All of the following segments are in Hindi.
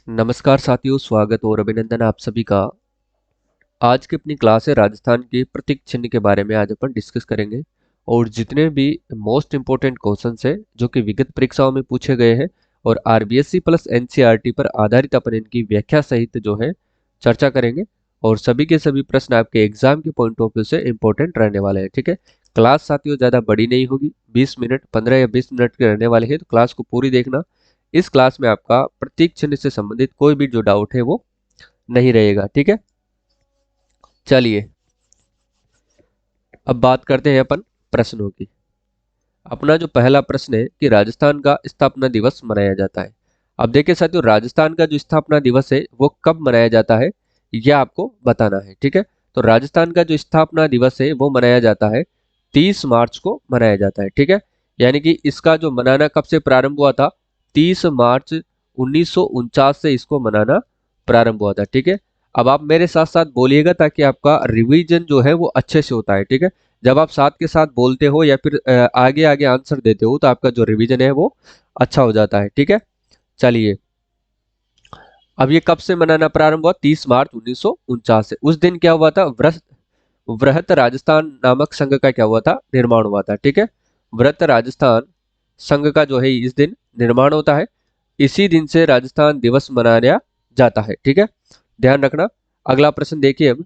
नमस्कार साथियों, स्वागत और अभिनंदन आप सभी का। आज की अपनी क्लास है राजस्थान के प्रतीक चिन्ह के बारे में आज अपन डिस्कस करेंगे। और जितने भी मोस्ट इंपोर्टेंट क्वेश्चंस है जो कि विगत परीक्षाओं में पूछे गए हैं और आरबीएससी प्लस एनसीईआरटी पर आधारित अपन इनकी व्याख्या सहित जो है चर्चा करेंगे। और सभी के सभी प्रश्न आपके एग्जाम के पॉइंट ऑफ व्यू से इंपॉर्टेंट रहने वाले हैं। ठीक है, क्लास साथियों ज़्यादा बड़ी नहीं होगी, 20 मिनट 15 या 20 मिनट के रहने वाले हैं, तो क्लास को पूरी देखना। इस क्लास में आपका प्रतीक चिन्ह से संबंधित कोई भी जो डाउट है वो नहीं रहेगा। ठीक है, चलिए अब बात करते हैं अपन प्रश्नों की। अपना जो पहला प्रश्न है कि राजस्थान का स्थापना दिवस मनाया जाता है। अब देखिए साथियों, राजस्थान का जो स्थापना दिवस है वो कब मनाया जाता है यह आपको बताना है। ठीक है, तो राजस्थान का जो स्थापना दिवस है वो मनाया जाता है 30 मार्च को मनाया जाता है। ठीक है, यानी कि इसका जो मनाना कब से प्रारंभ हुआ था, 30 मार्च 1949 से इसको मनाना प्रारंभ हुआ था। ठीक है, अब आप मेरे साथ साथ बोलिएगा ताकि आपका रिवीजन जो है वो अच्छे से होता है। ठीक है, जब आप साथ के साथ बोलते हो या फिर आगे आगे आंसर देते हो तो आपका जो रिवीजन है वो अच्छा हो जाता है। ठीक है, चलिए अब ये कब से मनाना प्रारंभ हुआ, 30 मार्च 1949 से। उस दिन क्या हुआ था, वृहत राजस्थान नामक संघ का क्या हुआ था, निर्माण हुआ था। ठीक है, वृहत राजस्थान संघ का जो है इस दिन निर्माण होता है। इसी दिन से राजस्थान दिवस मनाया जाता है। ठीक है, ध्यान रखना। अगला प्रश्न देखिए अब,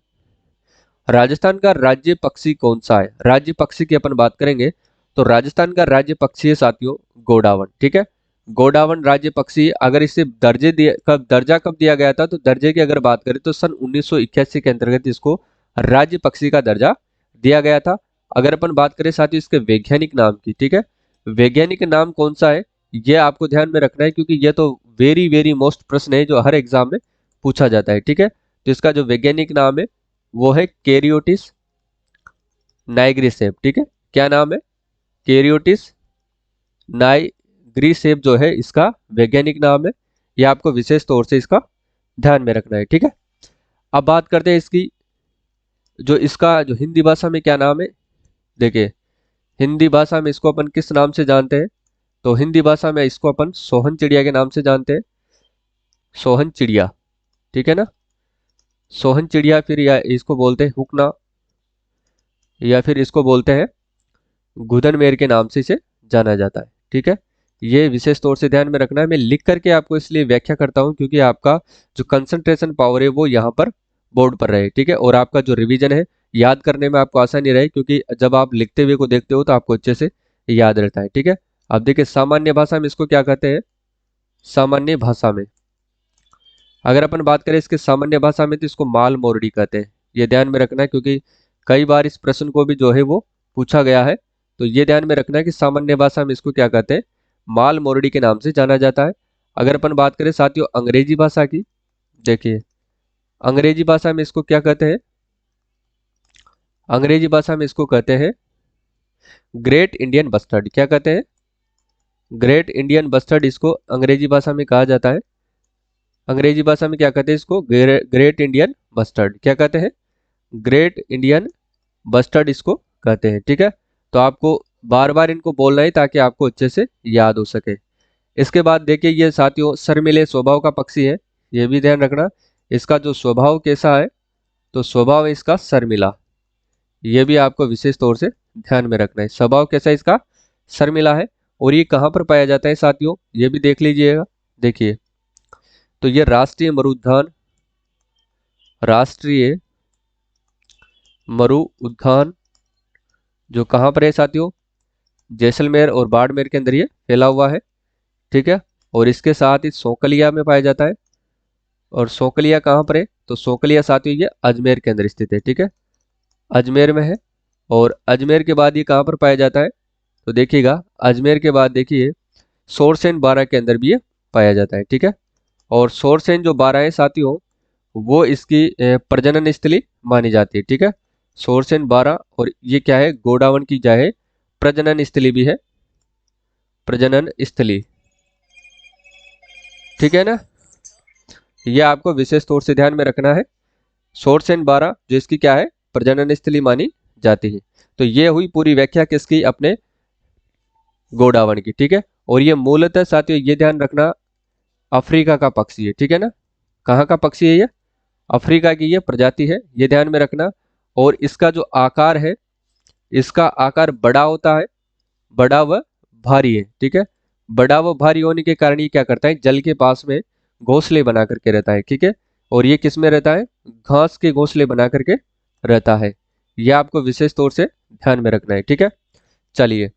राजस्थान का राज्य पक्षी कौन सा है। राज्य पक्षी की अपन बात करेंगे तो राजस्थान का राज्य पक्षी है साथियों गोडावण। ठीक है, गोडावण राज्य पक्षी। अगर इसे दर्जा कब दिया गया था, तो दर्जे की अगर बात करें तो सन 1981 के अंतर्गत इसको राज्य पक्षी का दर्जा दिया गया था। अगर अपन बात करें साथियों इसके वैज्ञानिक नाम की, ठीक है, वैज्ञानिक नाम कौन सा है ये आपको ध्यान में रखना है, क्योंकि यह तो वेरी वेरी मोस्ट प्रश्न है जो हर एग्जाम में पूछा जाता है। ठीक है, तो इसका जो वैज्ञानिक नाम है वो है कैरियोटिस नाइग्रिसेप। ठीक है, क्या नाम है, कैरियोटिस नाइग्रिसेप जो है इसका वैज्ञानिक नाम है। यह आपको विशेष तौर से इसका ध्यान में रखना है। ठीक है, अब बात करते हैं इसकी जो इसका जो हिंदी भाषा में क्या नाम है। देखिए हिंदी भाषा में इसको अपन किस नाम से जानते हैं, तो हिंदी भाषा में इसको अपन सोहन चिड़िया के नाम से जानते हैं। सोहन चिड़िया, ठीक है ना, सोहन चिड़िया। फिर या इसको बोलते हैं हुकना, या फिर इसको बोलते हैं गुदनमेर के नाम से इसे जाना जाता है। ठीक है, ये विशेष तौर से ध्यान में रखना है। मैं लिख करके आपको इसलिए व्याख्या करता हूं क्योंकि आपका जो कंसंट्रेशन पावर है वो यहाँ पर बोर्ड पर रहे। ठीक है, और आपका जो रिवीजन है याद करने में आपको आसानी रहे, क्योंकि जब आप लिखते हुए को देखते हो तो आपको अच्छे से याद रहता है। ठीक है, अब देखिए सामान्य भाषा में इसको क्या कहते हैं, सामान्य भाषा में अगर अपन बात करें इसके सामान्य भाषा में तो इसको माल मोरडी कहते हैं। ये ध्यान में रखना है क्योंकि कई बार इस प्रश्न को भी जो है वो पूछा गया है। तो ये ध्यान में रखना है कि सामान्य भाषा में इसको क्या कहते हैं, माल मोरडी के नाम से जाना जाता है। अगर अपन बात करें साथियों अंग्रेजी भाषा की, देखिए अंग्रेजी भाषा में इसको क्या कहते हैं, अंग्रेजी भाषा में इसको कहते हैं ग्रेट इंडियन बस्टर्ड। क्या कहते हैं, ग्रेट इंडियन बस्टर्ड इसको अंग्रेजी भाषा में कहा जाता है। अंग्रेजी भाषा में क्या कहते हैं इसको, ग्रेट इंडियन बस्टर्ड। क्या कहते हैं, ग्रेट इंडियन बस्टर्ड इसको कहते हैं। ठीक है, तो आपको बार बार इनको बोलना है ताकि आपको अच्छे से याद हो सके। इसके बाद देखिए ये साथियों शर्मिले स्वभाव का पक्षी है, ये भी ध्यान रखना। इसका जो स्वभाव कैसा है, तो स्वभाव है इसका शर्मिला। ये भी आपको विशेष तौर से ध्यान में रखना है, स्वभाव कैसा है इसका, शर्मिला है। और ये कहाँ पर पाया जाता है साथियों, ये भी देख लीजिएगा। देखिए तो ये राष्ट्रीय मरु उद्यान, राष्ट्रीय मरु उद्यान जो कहाँ पर है साथियों, जैसलमेर और बाड़मेर के अंदर ये फैला हुआ है। ठीक है, और इसके साथ ही सोकलिया में पाया जाता है। और सोकलिया कहाँ पर है, तो सोकलिया साथियों ये अजमेर के अंदर स्थित है। ठीक है, अजमेर में है। और अजमेर के बाद ये कहाँ पर पाया जाता है, तो देखिएगा अजमेर के बाद देखिए सोरसेन बारा के अंदर भी ये पाया जाता है। ठीक है, और सोरसेन जो बारा है साथियों वो इसकी प्रजनन स्थली मानी जाती है। ठीक है, सोरसेन बारा, और ये क्या है, गोडावन की क्या है, प्रजनन स्थली भी है, प्रजनन स्थली। ठीक है ना, ये आपको विशेष तौर से ध्यान में रखना है। सोरसेन बारा जो इसकी क्या है, प्रजनन स्थली मानी जाती है। तो ये हुई पूरी व्याख्या किसकी, अपने गोडावन की। ठीक है, और ये मूलतः साथियों ये ध्यान रखना अफ्रीका का पक्षी है, ठीक है ना। कहाँ का पक्षी है ये? अफ्रीका की ये प्रजाति है, ये ध्यान में रखना। और इसका जो आकार है, इसका आकार बड़ा होता है, बड़ा व भारी है, ठीक है। बड़ा व भारी होने के कारण ये क्या करता है, जल के पास में घोंसले बना करके रहता है, ठीक है। और ये किस में रहता है? घास के घोंसले बना करके रहता है। यह आपको विशेष तौर से ध्यान में रखना है, ठीक है। चलिए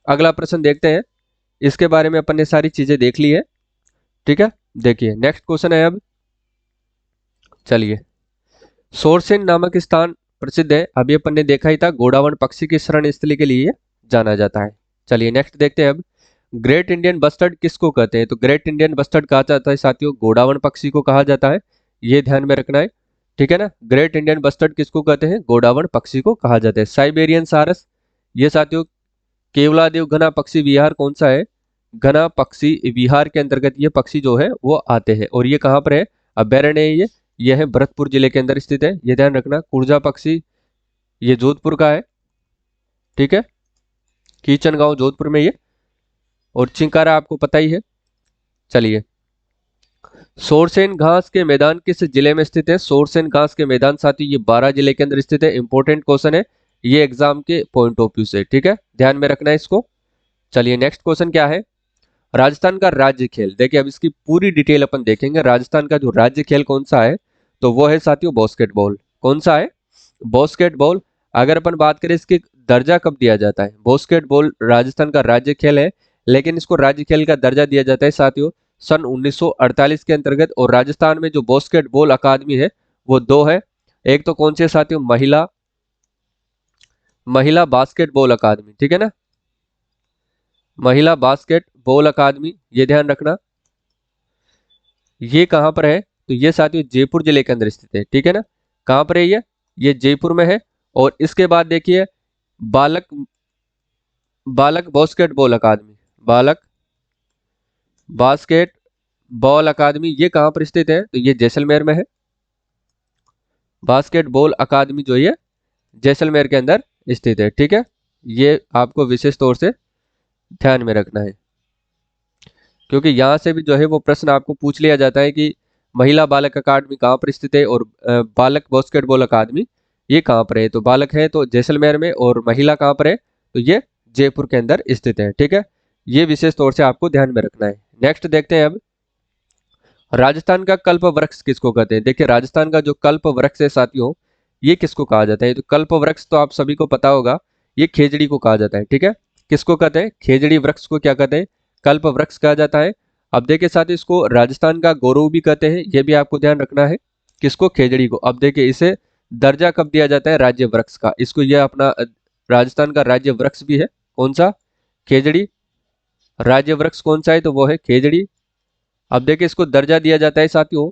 अगला प्रश्न देखते हैं। इसके बारे में अपन ने सारी चीजें देख ली है, ठीक है। देखिए नेक्स्ट क्वेश्चन है अब। चलिए, सोरसेन नामक स्थान प्रसिद्ध है, अभी अपन ने देखा ही था, गोडावण पक्षी की शरण स्थली के लिए जाना जाता है। चलिए नेक्स्ट देखते हैं अब। ग्रेट इंडियन बस्टर्ड किसको कहते हैं? तो ग्रेट इंडियन बस्टर्ड कहा जाता है साथियों, गोडावण पक्षी को कहा जाता है, ये ध्यान में रखना है, ठीक है ना। ग्रेट इंडियन बस्टर्ड किसको कहते हैं? गोडावण पक्षी को कहा जाता है। साइबेरियन सारस, ये साथियों केवलादेव घना पक्षी विहार कौन सा है? घना पक्षी विहार के अंतर्गत ये पक्षी जो है वो आते हैं। और ये कहाँ पर है? अभ्यारण्य है ये है भरतपुर जिले के अंदर स्थित है, ये ध्यान रखना। कुर्जा पक्षी ये जोधपुर का है, ठीक है, कीचन गांव जोधपुर में ये। और चिंकारा आपको पता ही है। चलिए, सोरसेन घास के मैदान किस जिले में स्थित है? सोरसेन घास के मैदान साथी ये 12 जिले के अंदर स्थित है। इंपॉर्टेंट क्वेश्चन है ये एग्जाम के पॉइंट ऑफ व्यू से, ठीक है, ध्यान में रखना है इसको। चलिए नेक्स्ट क्वेश्चन क्या है? राजस्थान का राज्य खेल, देखिए अब इसकी पूरी डिटेल अपन देखेंगे। राजस्थान का जो राज्य खेल कौन सा है, तो वो है साथियों बास्केटबॉल। कौन सा है? बास्केटबॉल। अगर अपन बात करें इसके दर्जा कब दिया जाता है, बास्केटबॉल राजस्थान का राज्य खेल है, लेकिन इसको राज्य खेल का दर्जा दिया जाता है साथियों सन 1948 के अंतर्गत। और राजस्थान में जो बास्केटबॉल अकादमी है वो दो है। एक तो कौन सी है साथियों? महिला बास्केटबॉल अकादमी, ठीक है ना, महिला बास्केटबॉल अकादमी, ये ध्यान रखना। ये कहां पर है? तो ये साथियों जयपुर जिले के अंदर स्थित है, ठीक है ना। कहां पर है ये जयपुर में है। और इसके बाद देखिए बालक बालक बास्केटबॉल अकादमी, बालक बास्केटबॉल अकादमी, ये कहां पर स्थित है? तो ये जैसलमेर में है। बास्केटबॉल अकादमी जो ये जैसलमेर के अंदर स्थित है, ठीक है। ये आपको विशेष तौर से ध्यान में रखना है, क्योंकि यहाँ से भी जो है वो प्रश्न आपको पूछ लिया जाता है कि महिला बालक अकादमी कहाँ पर स्थित है और बालक बास्केटबॉल अकादमी ये कहाँ पर है। तो बालक है तो जैसलमेर में, और महिला कहाँ पर है? तो ये जयपुर के अंदर स्थित है, ठीक है। ये विशेष तौर से आपको ध्यान में रखना है। नेक्स्ट देखते हैं अब। राजस्थान का कल्प वृक्ष किसको कहते हैं? देखिए राजस्थान का जो कल्प वृक्ष है साथियों, ये किसको कहा जाता है? तो कल्प वृक्ष तो आप सभी को पता होगा, ये खेजड़ी को कहा जाता है, ठीक है। किसको कहते हैं? खेजड़ी वृक्ष को क्या कहते हैं? कल्प वृक्ष कहा जाता है। अब देखिए साथ इसको राजस्थान का गौरव भी कहते हैं, ये भी आपको ध्यान रखना है। किसको? खेजड़ी को। अब देखिए इसे दर्जा कब दिया जाता है? राज्य वृक्ष का। इसको यह अपना राजस्थान का राज्य वृक्ष भी है। कौन सा? खेजड़ी। राज्य वृक्ष कौन सा है? तो वो है खेजड़ी। अब देखिए इसको दर्जा दिया जाता है साथियों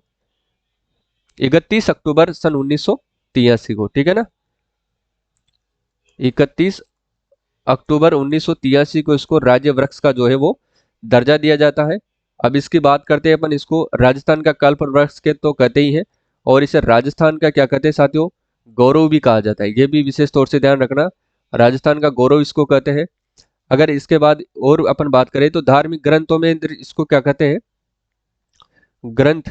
31 अक्टूबर सन 1983 को, ठीक है ना। 31 अक्टूबर 1983 को इसको राज्य वृक्ष का जो है वो दर्जा दिया जाता है। अब इसकी बात करते हैं अपन, इसको राजस्थान का कल्प वृक्ष के तो कहते ही हैं, और इसे राजस्थान का क्या कहते हैं साथियों? गौरव भी कहा जाता है, ये भी विशेष तौर से ध्यान रखना। राजस्थान का गौरव इसको कहते हैं। अगर इसके बाद और अपन बात करें तो धार्मिक ग्रंथों में इसको क्या कहते हैं? ग्रंथ,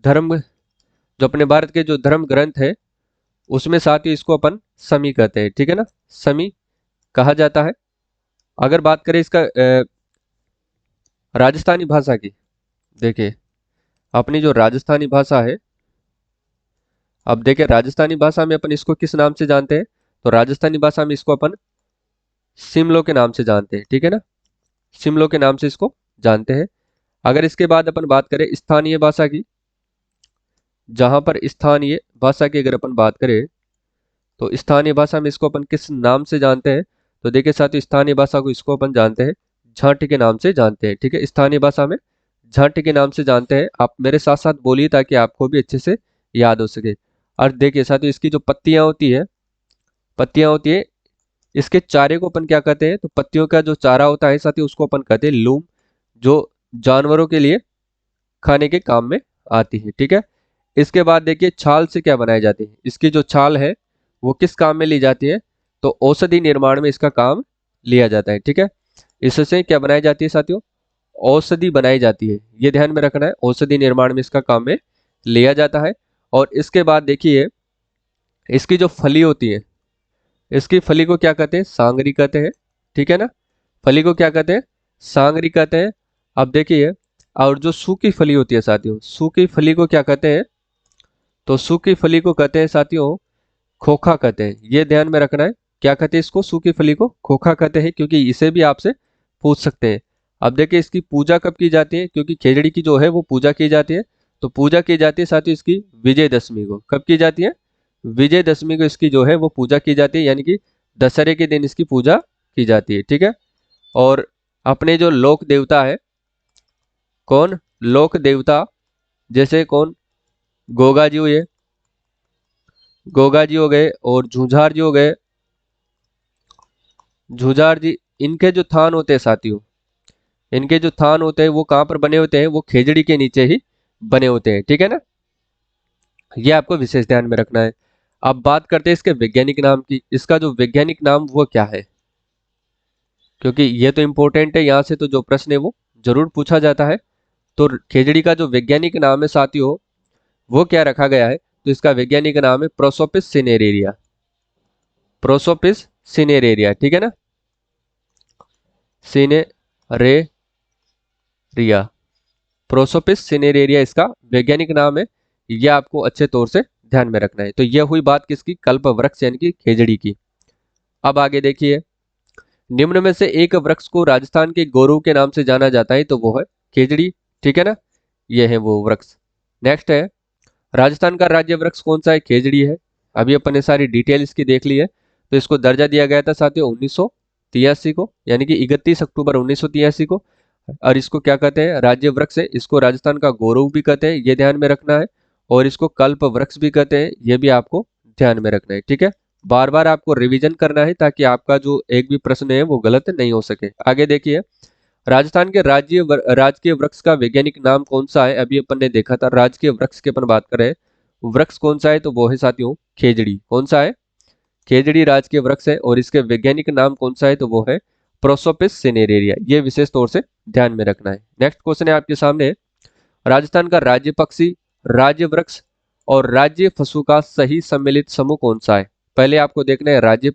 धर्म, जो अपने भारत के जो धर्म ग्रंथ है उसमें साथ ही इसको अपन समी कहते हैं, ठीक है ना, समी कहा जाता है। अगर बात करें इसका राजस्थानी भाषा की, देखिए अपनी जो राजस्थानी भाषा है, अब देखिए राजस्थानी भाषा में अपन इसको किस नाम से जानते हैं? तो राजस्थानी भाषा में इसको अपन सिमलो के नाम से जानते हैं, ठीक है ना, सिमलो के नाम से इसको जानते हैं। अगर इसके बाद अपन बात करें स्थानीय भाषा की, जहां पर स्थानीय भाषा की अगर अपन बात करें तो स्थानीय भाषा में इसको अपन किस नाम से जानते हैं? तो देखिए साथियों स्थानीय भाषा को इसको अपन जानते हैं झांटी के नाम से जानते हैं, ठीक है। स्थानीय भाषा में झांटी के नाम से जानते हैं। आप मेरे साथ साथ बोलिए ताकि आपको भी अच्छे से याद हो सके। और देखिए साथियों इसकी जो पत्तियां होती है, पत्तियां होती है, इसके चारे को अपन क्या कहते हैं? तो पत्तियों का जो चारा होता है साथियों उसको अपन कहते हैं लूम, जो जानवरों के लिए खाने के काम में आती है, ठीक है। इसके बाद देखिए छाल से क्या बनाई जाती है? इसकी जो छाल है वो किस काम में ली जाती है? तो औषधि निर्माण में इसका काम लिया जाता है, ठीक है। इससे क्या बनाई जाती है साथियों? औषधि बनाई जाती है, ये ध्यान में रखना है, औषधि निर्माण में इसका काम में लिया जाता है। और इसके बाद देखिए इसकी जो फली होती है, इसकी फली को क्या कहते हैं, सांगरी कहते हैं, ठीक है ना। फली को क्या कहते हैं, सांगरी कहते हैं। अब देखिए, और जो सूखी फली होती है साथियों, सूखी फली को क्या कहते हैं, तो सूखी फली को कहते हैं साथियों खोखा कहते हैं, ये ध्यान में रखना है। क्या कहते हैं इसको, सूखी फली को खोखा कहते हैं, क्योंकि इसे भी आपसे पूछ सकते हैं। अब देखिए इसकी पूजा कब की जाती है, क्योंकि खेजड़ी की जो है वो पूजा की जाती है, तो पूजा की जाती है साथियों इसकी विजयदशमी को। कब की जाती है, विजयदशमी को इसकी जो है वो पूजा की जाती है, यानी कि दशहरे के दिन इसकी पूजा की जाती है, ठीक है। और अपने जो लोक देवता है, कौन, लोक देवता, जैसे कौन, गोगा जी हुए, गोगा जी हो गए, और झूझार जी हो गए, झूझार जी, इनके जो थान होते हैं साथियों, इनके जो थान होते हैं वो कहाँ पर बने होते हैं, वो खेजड़ी के नीचे ही बने होते हैं, ठीक है ना। ये आपको विशेष ध्यान में रखना है। अब बात करते हैं इसके वैज्ञानिक नाम की, इसका जो वैज्ञानिक नाम वो क्या है, क्योंकि ये तो इंपॉर्टेंट है, यहाँ से तो जो प्रश्न है वो जरूर पूछा जाता है। तो खेजड़ी का जो वैज्ञानिक नाम है साथियों वो क्या रखा गया है, तो इसका वैज्ञानिक नाम है प्रोसोपिस सिनेरेरिया, प्रोसोपिस सिनेरेरिया, ठीक है ना, सिनेरेरिया, प्रोसोपिस सिनेरेरिया इसका वैज्ञानिक नाम है। यह आपको अच्छे तौर से ध्यान में रखना है। तो यह हुई बात किसकी, कल्प वृक्ष यानी कि खेजड़ी की। अब आगे देखिए, निम्न में से एक वृक्ष को राजस्थान के गौरव के नाम से जाना जाता है, तो वो है खेजड़ी, ठीक है ना, यह है वो वृक्ष। नेक्स्ट है, राजस्थान का राज्य वृक्ष कौन सा है, खेजड़ी है। अभी अपन ने सारी डिटेल इसकी देख ली है। तो इसको दर्जा दिया गया था साथियों 1983 को, यानी कि 31 अक्टूबर 1983 को। और इसको क्या कहते हैं, राज्य वृक्ष है, इसको राजस्थान का गौरव भी कहते हैं, ये ध्यान में रखना है। और इसको कल्प वृक्ष भी कहते हैं, ये भी आपको ध्यान में रखना है, ठीक है। बार बार आपको रिवीजन करना है ताकि आपका जो एक भी प्रश्न है वो गलत नहीं हो सके। आगे देखिए, राजस्थान के राजकीय वृक्ष का वैज्ञानिक नाम कौन सा है, अभी अपन ने देखा था राजकीय वृक्ष की अपन बात करें, वृक्ष कौन सा है, तो वो है साथियों खेजड़ी। कौन सा है, खेजड़ी राजकीय वृक्ष है। और इसके वैज्ञानिक नाम कौन सा है, तो वो है प्रोसोपिस सिनेरेरिया, ये विशेष तौर से ध्यान में रखना है। नेक्स्ट क्वेश्चन है आपके सामने, राजस्थान का राज्य पक्षी, राज्य वृक्ष और राज्य पशु का सही सम्मिलित समूह कौन सा है। पहले आपको देखना है राज्य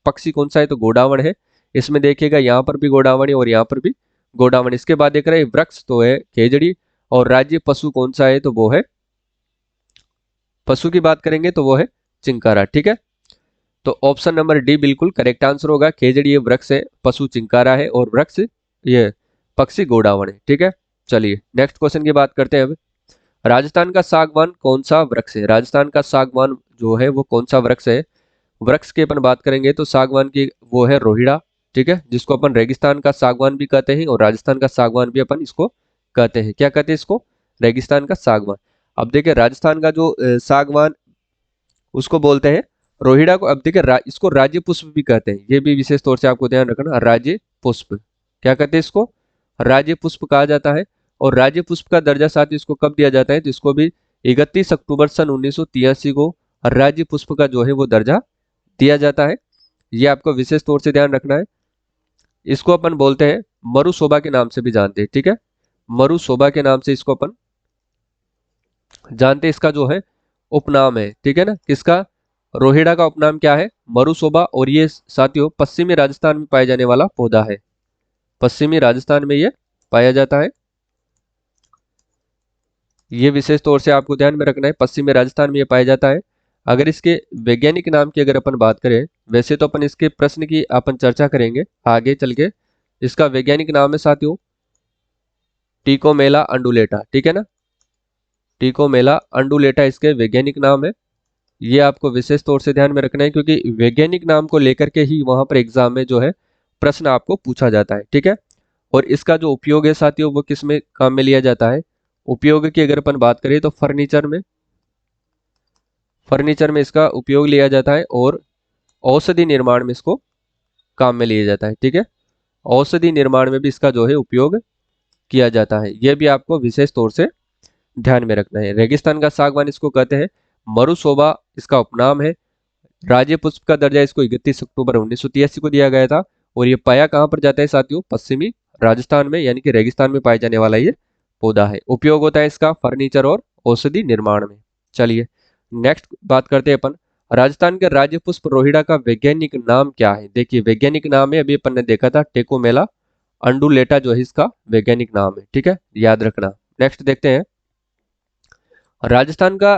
पक्षी कौन सा है, तो गोडावण है। इसमें देखिएगा यहाँ पर भी गोडावण है और यहाँ पर भी गोडावण। इसके बाद देख रहे हैं वृक्ष तो है खेजड़ी, और राज्य पशु कौन सा है, तो वो है, पशु की बात करेंगे तो वो है चिंकारा, ठीक है। तो ऑप्शन नंबर डी बिल्कुल करेक्ट आंसर होगा, खेजड़ी ये वृक्ष है, पशु चिंकारा है, और वृक्ष ये पक्षी गोडावण है, ठीक है। चलिए नेक्स्ट क्वेश्चन की बात करते हैं अब, राजस्थान का सागवान कौन सा वृक्ष है, राजस्थान का सागवान जो है वो कौन सा वृक्ष है। वृक्ष की अपन बात करेंगे तो सागवान की वो है रोहिड़ा, ठीक है, जिसको अपन रेगिस्तान का सागवान भी कहते हैं और राजस्थान का सागवान भी अपन इसको कहते हैं। क्या कहते हैं इसको, रेगिस्तान का सागवान। अब देखिए राजस्थान का जो सागवान उसको बोलते हैं रोहिड़ा को। अब देखिए इसको राज्य पुष्प भी कहते हैं, ये भी विशेष तौर से आपको ध्यान रखना, राज्य पुष्प, क्या कहते हैं इसको, राज्य पुष्प कहा जाता है। और राज्य पुष्प का दर्जा साथ ही इसको कब दिया जाता है, तो इसको भी 31 अक्टूबर सन 1983 को राज्य पुष्प का जो है वो दर्जा दिया जाता है। ये आपको विशेष तौर से ध्यान रखना है। इसको अपन बोलते हैं मरुशोभा के नाम से भी जानते हैं, ठीक है, मरुशोभा के नाम से इसको अपन जानते हैं। इसका जो है उपनाम है, ठीक है ना, किसका, रोहिड़ा का उपनाम क्या है, मरुशोभा। और ये साथियों पश्चिमी राजस्थान में पाए जाने वाला पौधा है, पश्चिमी राजस्थान में ये पाया जाता है। ये विशेष तौर से आपको ध्यान में रखना है, पश्चिमी राजस्थान में ये पाया जाता है। अगर इसके वैज्ञानिक नाम की अगर अपन बात करें, वैसे तो अपन इसके प्रश्न की अपन चर्चा करेंगे आगे चल के। इसका वैज्ञानिक नाम है साथियों टिकोमेला अंडुलेटा, ठीक है ना, टिकोमेला अंडुलेटा इसके वैज्ञानिक नाम है। ये आपको विशेष तौर से ध्यान में रखना है, क्योंकि वैज्ञानिक नाम को लेकर के ही वहां पर एग्जाम में जो है प्रश्न आपको पूछा जाता है, ठीक है। और इसका जो उपयोग है साथियों वो किस में काम में लिया जाता है, उपयोग की अगर अपन बात करें तो फर्नीचर में, फर्नीचर में इसका उपयोग लिया जाता है। और औषधि निर्माण में इसको काम में लिया जाता है, ठीक है, औषधि निर्माण में भी इसका जो है उपयोग किया जाता है। यह भी आपको विशेष तौर से ध्यान में रखना है। रेगिस्तान का सागवान इसको कहते हैं, मरुशोभा इसका उपनाम है, राज्य पुष्प का दर्जा इसको 31 अक्टूबर 1983 को दिया गया था। और ये पाया कहां पर जाता है साथियों, पश्चिमी राजस्थान में यानी कि रेगिस्तान में पाए जाने वाला ये पौधा है। उपयोग होता है इसका फर्नीचर और औषधि निर्माण में। चलिए नेक्स्ट बात करते हैं अपन। राजस्थान के राज्य पुष्प रोहिड़ा का वैज्ञानिक नाम क्या है? देखिए वैज्ञानिक नाम है, अभी अपन ने देखा था टेकोमेला अंडुलेटा जो है इसका वैज्ञानिक नाम है, ठीक है, याद रखना। नेक्स्ट देखते हैं राजस्थान का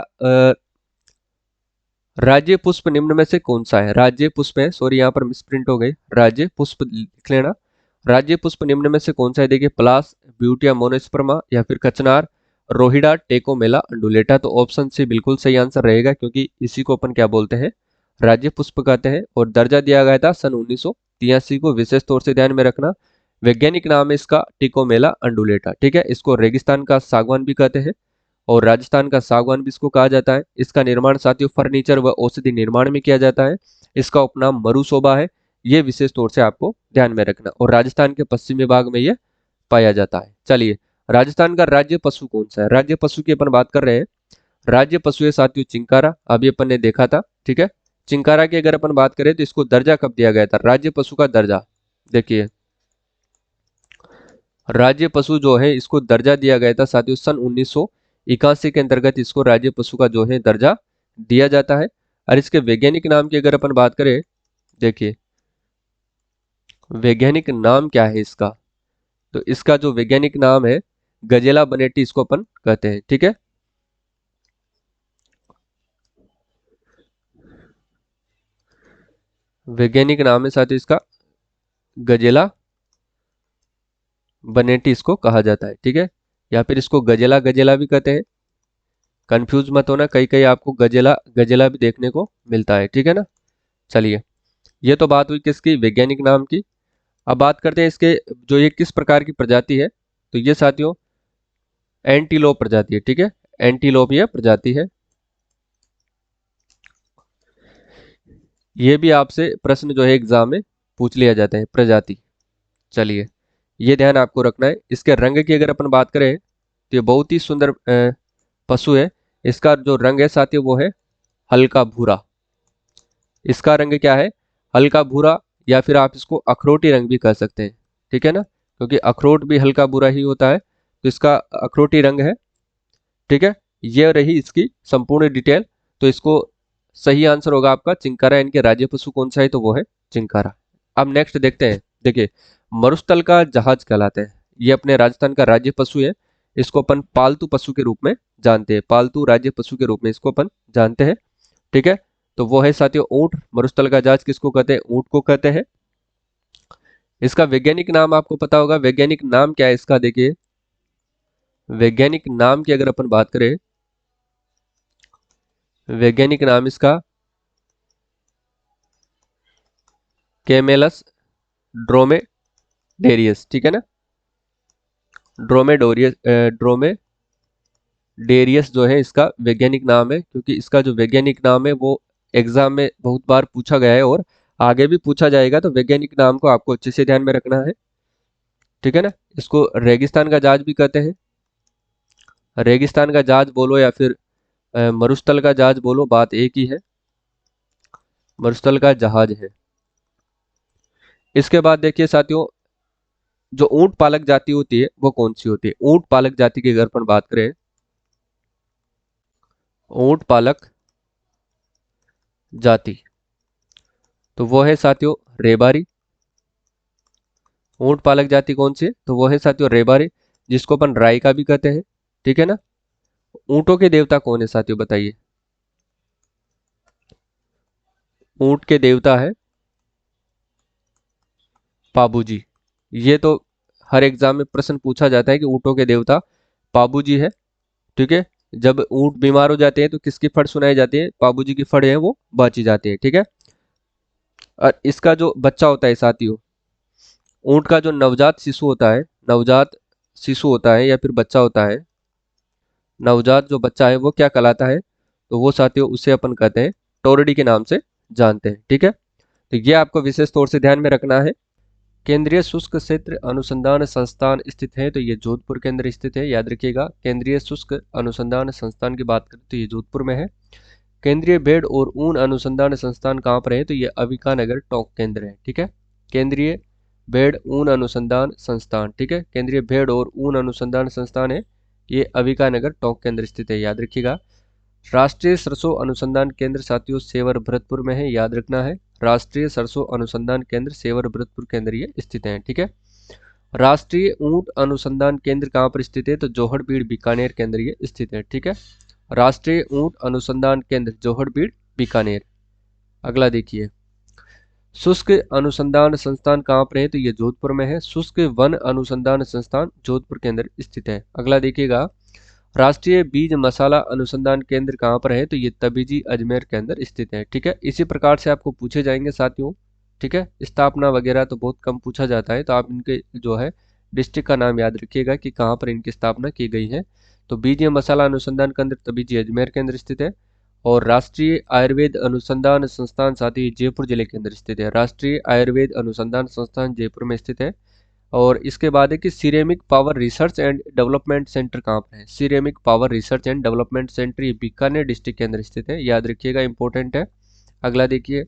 राज्य पुष्प निम्न में से कौन सा है? राज्य पुष्प है, सॉरी यहाँ पर मिसप्रिंट हो गई, राज्य पुष्प लिख लेना। राज्य पुष्प निम्न में से कौन सा है? देखिए पलास, ब्यूटिया मोनोस्पर्मा या फिर कचनार, रोहिड़ा, टेकोमेला, अंडुलेटा। तो ऑप्शन सी बिल्कुल सही आंसर रहेगा क्योंकि इसी को अपन क्या बोलते हैं? राज्य पुष्प कहते हैं। और दर्जा दिया गया था सन 1983 को, विशेष तौर से ध्यान में रखना। वैज्ञानिक नाम है इसका टिकोमेला अंडुलेटा, ठीक है। इसको रेगिस्तान का सागवान भी कहते हैं और राजस्थान का सागवान भी इसको कहा जाता है। इसका निर्माण साथियों फर्नीचर व औषधि निर्माण में किया जाता है। इसका उपनाम मरुशोभा है, ये विशेष तौर से आपको ध्यान में रखना। और राजस्थान के पश्चिमी भाग में यह पाया जाता है। चलिए राजस्थान का राज्य पशु कौन सा है? राज्य पशु की अपन बात कर रहे हैं। राज्य पशु है साथियों चिंकारा, अभी अपन ने देखा था, ठीक है। चिंकारा की अगर अपन बात करें तो इसको दर्जा कब दिया गया था? राज्य पशु का दर्जा, देखिए राज्य पशु जो है इसको दर्जा दिया गया था साथियों सन 1981 के अंतर्गत इसको राज्य पशु का जो है दर्जा दिया जाता है। और इसके वैज्ञानिक नाम की अगर अपन बात करें, देखिए वैज्ञानिक नाम क्या है इसका? तो इसका जो वैज्ञानिक नाम है गजेला बनेटी इसको अपन कहते हैं, ठीक है। वैज्ञानिक नाम है साथियों इसका गजेला बनेटी इसको कहा जाता है, ठीक है। या फिर इसको गजेला गजेला भी कहते हैं, कंफ्यूज मत होना, कई कई आपको गजेला गजेला भी देखने को मिलता है, ठीक है ना। चलिए ये तो बात हुई किसकी? वैज्ञानिक नाम की। अब बात करते हैं इसके जो ये किस प्रकार की प्रजाति है। तो ये साथियों एंटीलोप प्रजाति है, ठीक है, एंटीलोप ये प्रजाति है। ये भी आपसे प्रश्न जो है एग्जाम में पूछ लिया जाता है, प्रजाति। चलिए ये ध्यान आपको रखना है। इसके रंग की अगर अपन बात करें तो ये बहुत ही सुंदर पशु है। इसका जो रंग है साथियों वो है हल्का भूरा। इसका रंग क्या है? हल्का भूरा, या फिर आप इसको अखरोटी रंग भी कह सकते हैं, ठीक है ना, क्योंकि अखरोट भी हल्का भूरा ही होता है। तो इसका अखरोटी रंग है, ठीक है। ये रही इसकी संपूर्ण डिटेल। तो इसको सही आंसर होगा आपका चिंकारा। इनके राज्य पशु कौन सा है? तो वो है चिंकारा। अब नेक्स्ट देखते हैं, देखिए मरुस्थल का जहाज कहलाते हैं। ये अपने राजस्थान का राज्य पशु है। इसको अपन पालतू पशु के रूप में जानते हैं, पालतू राज्य पशु के रूप में इसको अपन जानते हैं, ठीक है। तो वो है साथियों ऊंट। मरुस्थल का जहाज किसको कहते हैं? ऊंट को कहते हैं। इसका वैज्ञानिक नाम आपको पता होगा, वैज्ञानिक नाम क्या है इसका? देखिए वैज्ञानिक नाम की अगर अपन बात करें, वैज्ञानिक नाम इसका कैमेलस ड्रोमेडेरियस, ठीक है ना, ड्रोमेडोरियस ड्रोमेडेरियस जो है इसका वैज्ञानिक नाम है। क्योंकि इसका जो वैज्ञानिक नाम है वो एग्जाम में बहुत बार पूछा गया है और आगे भी पूछा जाएगा। तो वैज्ञानिक नाम को आपको अच्छे से ध्यान में रखना है, ठीक है ना। इसको रेगिस्तान का जहाज भी कहते हैं। रेगिस्तान का जहाज बोलो या फिर मरुस्थल का जहाज बोलो, बात एक ही है, मरुस्थल का जहाज है। इसके बाद देखिए साथियों जो ऊंट पालक जाति होती है वो कौन सी होती है? ऊंट पालक जाति की अगर अपन बात करें, ऊंट पालक जाति, तो वो है साथियों रेबारी। ऊंट पालक जाति कौन सी है? तो वो है साथियों रेबारी, जिसको अपन राइका भी कहते हैं, ठीक है ना। ऊंटों के देवता कौन है साथियों बताइए? ऊंट के देवता है पाबूजी। ये तो हर एग्जाम में प्रश्न पूछा जाता है कि ऊंटों के देवता पाबूजी है, ठीक है। जब ऊंट बीमार हो जाते हैं तो किसकी फट सुनाई जाती है? पाबूजी की फट है वो बाची जाती है, ठीक है। और इसका जो बच्चा होता है साथियों, ऊंट का जो नवजात शिशु होता है, नवजात शिशु होता है या फिर बच्चा होता है, नवजात जो बच्चा है वो क्या कहलाता है? तो वो साथियों उसे अपन कहते हैं टोरडी के नाम से जानते हैं, ठीक है। तो ये आपको विशेष तौर से ध्यान में रखना है। केंद्रीय शुष्क क्षेत्र अनुसंधान संस्थान स्थित है, तो ये जोधपुर के अंदर स्थित है, याद रखिएगा। केंद्रीय शुष्क अनुसंधान संस्थान की बात करें तो ये जोधपुर में है। केंद्रीय भेड़ और ऊन अनुसंधान संस्थान कहाँ पर है? तो ये अविका नगर टोंक केंद्र है, ठीक है। केंद्रीय भेड़ ऊन अनुसंधान संस्थान, ठीक है, केंद्रीय भेड़ और ऊन अनुसंधान संस्थान है, ये अविका नगर टोंक के अंदर स्थित है, याद रखिएगा। राष्ट्रीय सरसों अनुसंधान केंद्र साथियों सेवर भरतपुर में है, याद रखना है। राष्ट्रीय सरसों अनुसंधान केंद्र सेवर भरतपुर के अंदर ये स्थित है, ठीक है। राष्ट्रीय ऊंट अनुसंधान केंद्र कहाँ पर स्थित है, तो जोहड़बीड़ बीकानेर के अंदर ये स्थित है, ठीक है। राष्ट्रीय ऊंट अनुसंधान केंद्र जोहड़बीड़ बीकानेर। अगला देखिए, शुष्क अनुसंधान संस्थान कहाँ पर है, तो ये जोधपुर में है। शुष्क वन अनुसंधान संस्थान जोधपुर के अंदर स्थित है। अगला देखिएगा, राष्ट्रीय बीज मसाला अनुसंधान केंद्र कहाँ पर है, तो ये तबीजी अजमेर के अंदर स्थित है, ठीक है। इसी प्रकार से आपको पूछे जाएंगे साथियों, ठीक है। स्थापना वगैरह तो बहुत कम पूछा जाता है, तो आप इनके जो है डिस्ट्रिक्ट का नाम याद रखिएगा कि कहाँ पर इनकी स्थापना की गई है। तो बीज मसाला अनुसंधान केंद्र तबीजी अजमेर के अंदर स्थित है। और राष्ट्रीय आयुर्वेद अनुसंधान संस्थान साथी जयपुर जिले के अंदर स्थित है। राष्ट्रीय आयुर्वेद अनुसंधान संस्थान जयपुर में स्थित है। और इसके बाद है कि ceramic power research and development centre कहाँ पर है, ceramic power research and development centre ये बीकानेर डिस्ट्रिक्ट के अंदर स्थित है, याद रखिएगा, इंपॉर्टेंट है। अगला देखिए,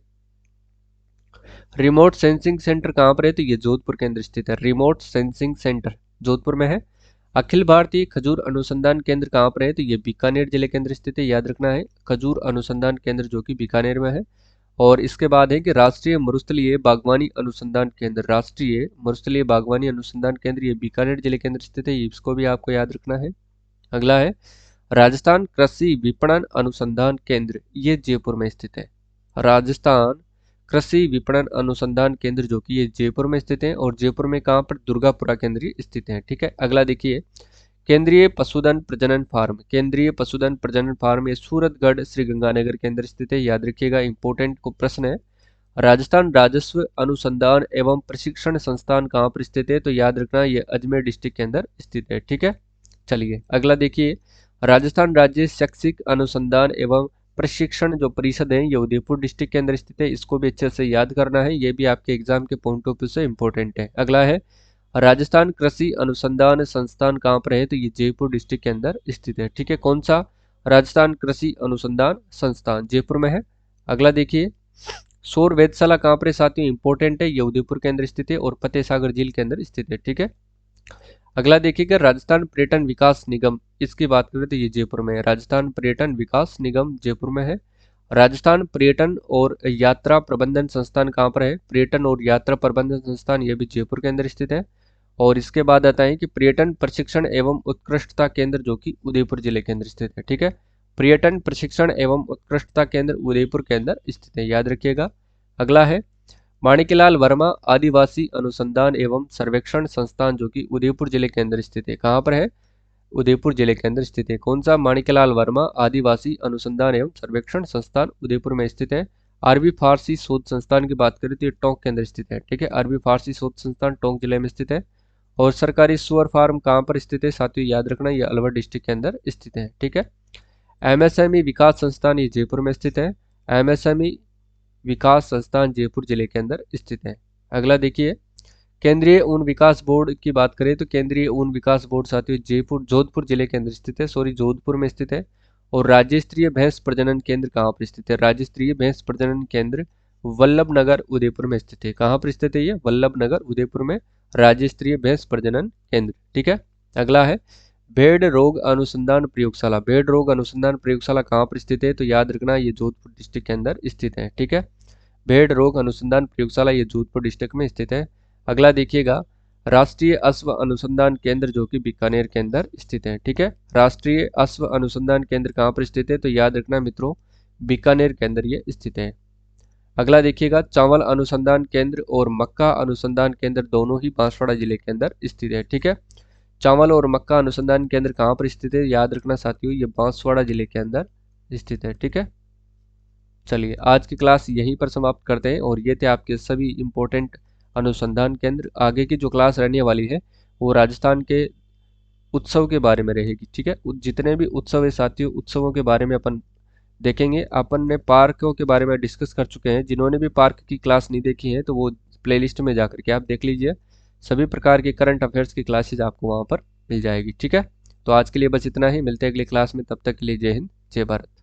रिमोट सेंसिंग सेंटर कहाँ पर है, तो ये जोधपुर के अंदर स्थित है। रिमोट सेंसिंग सेंटर जोधपुर में है। अखिल भारतीय खजूर अनुसंधान केंद्र कहाँ पर है, तो ये बीकानेर जिले के अंदर स्थित है, याद रखना है, खजूर अनुसंधान केंद्र जो कि बीकानेर में है। और इसके बाद है कि राष्ट्रीय मरुस्थलीय बागवानी अनुसंधान केंद्र, राष्ट्रीय मरुस्थलीय बागवानी अनुसंधान केंद्र ये बीकानेर जिले के अंदर स्थित है, इसको भी आपको याद रखना है। अगला है राजस्थान कृषि विपणन अनुसंधान केंद्र, ये जयपुर में स्थित है। राजस्थान कृषि विपणन अनुसंधान केंद्र जो कि ये जयपुर में स्थित है। और जयपुर में कहाँ पर, दुर्गापुरा के अंदर स्थित है, ठीक है। अगला देखिए, केंद्रीय पशुधन प्रजनन फार्म, केंद्रीय पशुधन प्रजनन फार्म ये सूरतगढ़ श्री गंगानगर के अंदर स्थित है, याद रखिएगा, इंपॉर्टेंट को प्रश्न है। राजस्थान राजस्व अनुसंधान एवं प्रशिक्षण संस्थान कहाँ पर स्थित है, तो याद रखना ये अजमेर डिस्ट्रिक्ट के अंदर स्थित है, ठीक है। चलिए अगला देखिए, राजस्थान राज्य शैक्षिक अनुसंधान एवं प्रशिक्षण जो परिषद है ये उदयपुर डिस्ट्रिक्ट के अंदर स्थित है, इसको भी अच्छे से याद करना है, ये भी आपके एग्जाम के पॉइंट ऑफ व्यू से इंपॉर्टेंट है। अगला है राजस्थान कृषि अनुसंधान संस्थान कहाँ पर है, तो ये जयपुर डिस्ट्रिक्ट के अंदर स्थित है, ठीक है। कौन सा, राजस्थान कृषि अनुसंधान संस्थान जयपुर में है। अगला देखिए, सौर वेधशाला कहाँ पर है साथियों, इंपॉर्टेंट है, ये उदयपुर के अंदर स्थित है और फतेह सागर झील के अंदर स्थित है, ठीक है। अगला देखिएगा, राजस्थान पर्यटन विकास निगम, इसकी बात करें तो ये जयपुर में है। राजस्थान पर्यटन विकास निगम जयपुर में है। राजस्थान पर्यटन और यात्रा प्रबंधन संस्थान कहाँ पर है, पर्यटन और यात्रा प्रबंधन संस्थान ये भी जयपुर के अंदर स्थित है। और इसके बाद आता है कि पर्यटन प्रशिक्षण एवं उत्कृष्टता केंद्र जो कि उदयपुर जिले के अंदर स्थित है, ठीक है। पर्यटन प्रशिक्षण एवं उत्कृष्टता केंद्र उदयपुर के अंदर स्थित है, याद रखिएगा। अगला है माणिकलाल वर्मा आदिवासी अनुसंधान एवं सर्वेक्षण संस्थान जो कि उदयपुर जिले के अंदर स्थित है, कहाँ पर है, उदयपुर जिले के अंदर स्थित है। कौन सा, माणिकलाल वर्मा आदिवासी अनुसंधान एवं सर्वेक्षण संस्थान उदयपुर में स्थित है। अरबी फारसी शोध संस्थान की बात करें तो ये टोंक के अंदर स्थित है, ठीक है। अरबी फारसी शोध संस्थान टोंक जिले में स्थित है। और सरकारी सुअर फार्म कहाँ पर स्थित है साथियों, याद रखना ये अलवर डिस्ट्रिक्ट के अंदर स्थित है, ठीक है। एमएसएमई विकास संस्थान ये जयपुर में स्थित है। एमएसएमई विकास संस्थान जयपुर जिले के अंदर स्थित है। अगला देखिए, केंद्रीय ऊन विकास बोर्ड की बात करें तो केंद्रीय ऊन विकास बोर्ड साथियों जयपुर जोधपुर जिले के अंदर स्थित है, जोधपुर में स्थित है। और राज्य स्तरीय भैंस प्रजनन केंद्र कहाँ पर स्थित है, राज्य स्तरीय भैंस प्रजनन केंद्र वल्लभ नगर उदयपुर में स्थित है। कहाँ पर स्थित है ये, वल्लभ नगर उदयपुर में राज्य स्तरीय भैंस प्रजनन केंद्र, ठीक है। अगला है भेड़ रोग अनुसंधान प्रयोगशाला, भेड़ रोग अनुसंधान प्रयोगशाला कहाँ पर स्थित है, तो याद रखना ये जोधपुर डिस्ट्रिक्ट के अंदर स्थित है, ठीक है। भेड़ रोग अनुसंधान प्रयोगशाला ये जोधपुर डिस्ट्रिक्ट में स्थित है। अगला देखिएगा, राष्ट्रीय अश्व अनुसंधान केंद्र जो कि बीकानेर के अंदर स्थित है, ठीक है। राष्ट्रीय अश्व अनुसंधान केंद्र कहाँ पर स्थित है, तो याद रखना मित्रों बीकानेर के अंदर ये स्थित है। अगला देखिएगा, चावल अनुसंधान केंद्र और मक्का अनुसंधान केंद्र दोनों ही बांसवाड़ा जिले के अंदर स्थित है, ठीक है। चावल और मक्का अनुसंधान केंद्र कहाँ पर स्थित है, याद रखना साथियों ये बांसवाड़ा जिले के अंदर स्थित है, ठीक है। चलिए आज की क्लास यहीं पर समाप्त करते हैं। और ये थे आपके सभी इंपॉर्टेंट अनुसंधान केंद्र। आगे की जो क्लास रहने वाली है वो राजस्थान के उत्सव के बारे में रहेगी, ठीक है। जितने भी उत्सव है साथियों, उत्सवों के बारे में अपन देखेंगे। अपन ने पार्कों के बारे में डिस्कस कर चुके हैं, जिन्होंने भी पार्क की क्लास नहीं देखी है तो वो प्लेलिस्ट में जाकर के आप देख लीजिए। सभी प्रकार के करंट अफेयर्स की क्लासेज आपको वहाँ पर मिल जाएगी, ठीक है। तो आज के लिए बस इतना ही, मिलते हैं अगली क्लास में, तब तक के लिए जय हिंद जय भारत।